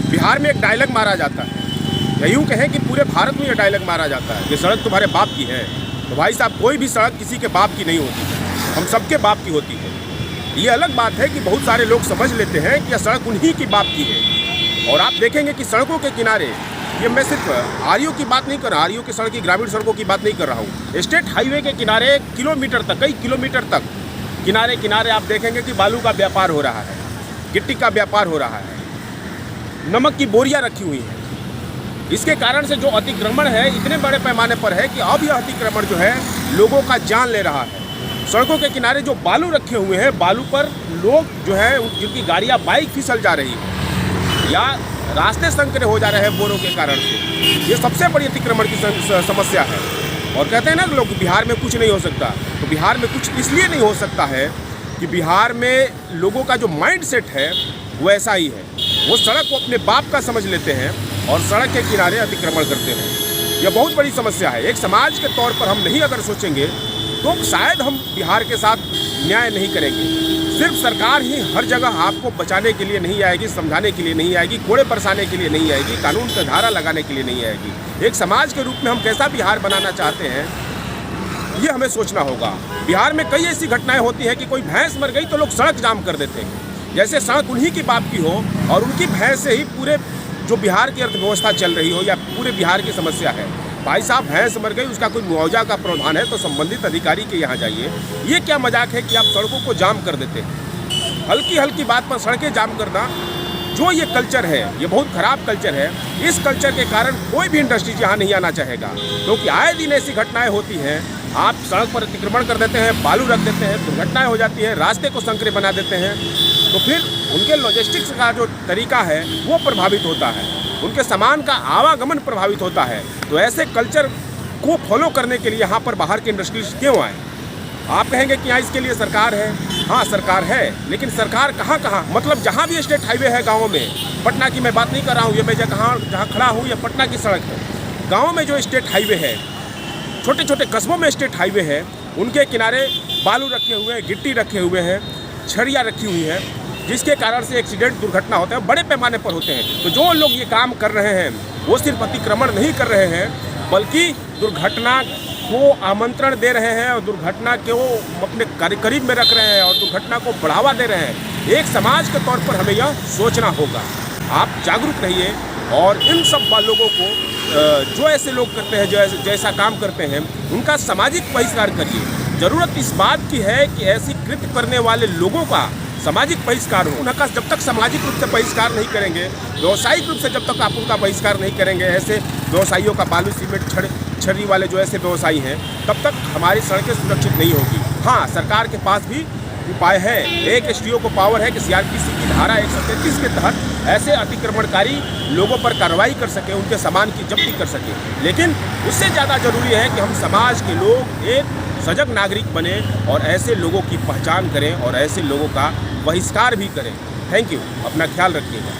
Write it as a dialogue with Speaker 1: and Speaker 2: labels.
Speaker 1: बिहार में एक डायलॉग मारा जाता है, या यूँ कहें कि पूरे भारत में यह डायलॉग मारा जाता है कि सड़क तुम्हारे बाप की है। तो भाई साहब, कोई भी सड़क किसी के बाप की नहीं होती, हम सबके बाप की होती है। ये अलग बात है कि बहुत सारे लोग समझ लेते हैं कि यह सड़क उन्हीं की बाप की है। और आप देखेंगे कि सड़कों के किनारे, ये मैं सिर्फ आरयू की बात नहीं कर रहा, आरयू की सड़क की ग्रामीण सड़कों की बात नहीं कर रहा हूँ। स्टेट हाईवे के किनारे किलोमीटर तक, कई किलोमीटर तक किनारे किनारे आप देखेंगे कि बालू का व्यापार हो रहा है, गिट्टी का व्यापार हो रहा है, नमक की बोरियां रखी हुई हैं। इसके कारण से जो अतिक्रमण है इतने बड़े पैमाने पर है कि अब यह अतिक्रमण जो है लोगों का जान ले रहा है। सड़कों के किनारे जो बालू रखे हुए हैं, बालू पर लोग जो है जिनकी गाड़ियां, बाइक फिसल जा रही है या रास्ते संकरे हो जा रहे हैं बोरों के कारण से, ये सबसे बड़ी अतिक्रमण की समस्या है। और कहते हैं ना लोग बिहार में कुछ नहीं हो सकता, तो बिहार में कुछ इसलिए नहीं हो सकता है कि बिहार में लोगों का जो माइंड सेट है वो ऐसा ही है। वो सड़क को अपने बाप का समझ लेते हैं और सड़क के किनारे अतिक्रमण करते हैं। यह बहुत बड़ी समस्या है। एक समाज के तौर पर हम नहीं अगर सोचेंगे तो शायद हम बिहार के साथ न्याय नहीं करेंगे। सिर्फ सरकार ही हर जगह आपको बचाने के लिए नहीं आएगी, समझाने के लिए नहीं आएगी, कोड़े बरसाने के लिए नहीं आएगी, कानून का धारा लगाने के लिए नहीं आएगी। एक समाज के रूप में हम कैसा बिहार बनाना चाहते हैं, ये हमें सोचना होगा। बिहार में कई ऐसी घटनाएं होती हैं कि कोई भैंस मर गई तो लोग सड़क जाम कर देते हैं, जैसे सड़क उन्हीं की बाप की हो और उनकी भैंस से ही पूरे जो बिहार की अर्थव्यवस्था चल रही हो या पूरे बिहार की समस्या है। भाई साहब, भैंस मर गई, उसका कोई मुआवजा का प्रावधान है तो संबंधित अधिकारी के यहाँ जाइए। ये क्या मजाक है कि आप सड़कों को जाम कर देते हैं। हल्की हल्की बात पर सड़कें जाम करना, जो ये कल्चर है, ये बहुत ख़राब कल्चर है। इस कल्चर के कारण कोई भी इंडस्ट्रीज यहाँ नहीं आना चाहेगा, क्योंकि आए दिन ऐसी घटनाएं होती हैं। आप सड़क पर अतिक्रमण कर देते हैं, बालू रख देते हैं, दुर्घटनाएं हो जाती है, रास्ते को संकरे बना देते हैं, तो फिर उनके लॉजिस्टिक्स का जो तरीका है वो प्रभावित होता है, उनके सामान का आवागमन प्रभावित होता है। तो ऐसे कल्चर को फॉलो करने के लिए यहाँ पर बाहर की इंडस्ट्रीज क्यों आए? आप कहेंगे कि यहाँ इसके लिए सरकार है। हाँ, सरकार है, लेकिन सरकार कहाँ कहाँ, मतलब जहाँ भी स्टेट हाईवे है गाँव में, पटना की मैं बात नहीं कर रहा हूँ, ये मैं जहाँ खड़ा हूँ ये पटना की सड़क है। गाँव में जो स्टेट हाईवे है, छोटे छोटे कस्बों में स्टेट हाईवे है, उनके किनारे बालू रखे हुए हैं, गिट्टी रखे हुए हैं, छड़ियाँ रखी हुई हैं, जिसके कारण से एक्सीडेंट, दुर्घटना होते हैं, बड़े पैमाने पर होते हैं। तो जो लोग ये काम कर रहे हैं वो सिर्फ अतिक्रमण नहीं कर रहे हैं, बल्कि दुर्घटना को आमंत्रण दे रहे हैं और दुर्घटना को अपने करीब में रख रहे हैं और दुर्घटना को बढ़ावा दे रहे हैं। एक समाज के तौर पर हमें यह सोचना होगा। आप जागरूक रहिए और इन सब लोगों को, जो ऐसे लोग करते हैं, जो जैसा काम करते हैं, उनका सामाजिक बहिष्कार करिए। ज़रूरत इस बात की है कि ऐसी कृत्य करने वाले लोगों का सामाजिक बहिष्कार हो। उनका जब तक सामाजिक रूप से बहिष्कार नहीं करेंगे, व्यावसायिक रूप से जब तक आप उनका बहिष्कार नहीं करेंगे, ऐसे व्यवसायियों का, बालू सीमेंट छड़ी वाले जो ऐसे व्यवसायी हैं, तब तक हमारी सड़कें सुरक्षित नहीं होगी। हाँ, सरकार के पास भी उपाय है। एक एसडीओ को पावर है कि सीआरपीसी की धारा 133 के तहत ऐसे अतिक्रमणकारी लोगों पर कार्रवाई कर सके, उनके सामान की जब्ती कर सके। लेकिन उससे ज़्यादा जरूरी है कि हम समाज के लोग एक सजग नागरिक बने और ऐसे लोगों की पहचान करें और ऐसे लोगों का बहिष्कार भी करें। Thank you. अपना ख्याल रखिएगा।